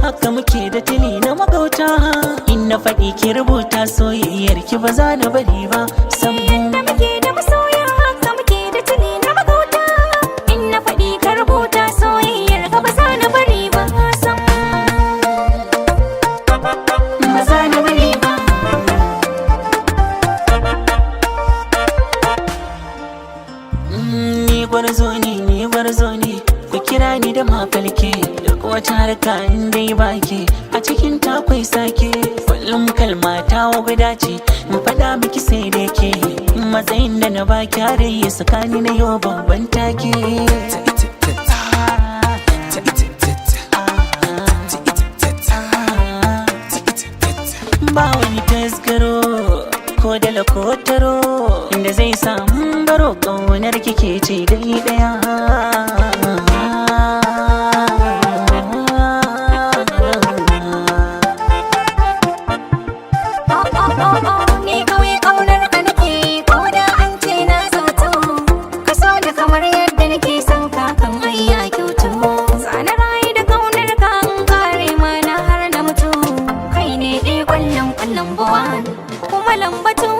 haka muke da tili na magauta. In na faɗi ki rubuta soyayyar ki ba za na bari ba sam. Da muke da masoya haka muke da tili na magauta. In na faɗi ka rubuta soyayyar ka ba za na bari ba sam. Ba za na bari ba. Ni gwarzo ne ku kira ni da mafalke. Duk wata harka in dai baki a cikin takwai sake. Kullum kalma ta guda ce in faɗa miki sai da ke. Matsayin da na baki har ya sakani na yau babban take. Ba wani tasgaro ko da lakotaro da zai samu baro ƙaunar kike ce dai ɗaya. Ni kawai ƙaunar ka nake ko da an ce na zato. Ka so da kamar yadda nake son ka kan hayya kyautu. Sana rayu da ƙaunar ka an kare mana har na mutu. Kai ne ɗaya ƙwallon buwan kuma lambatu.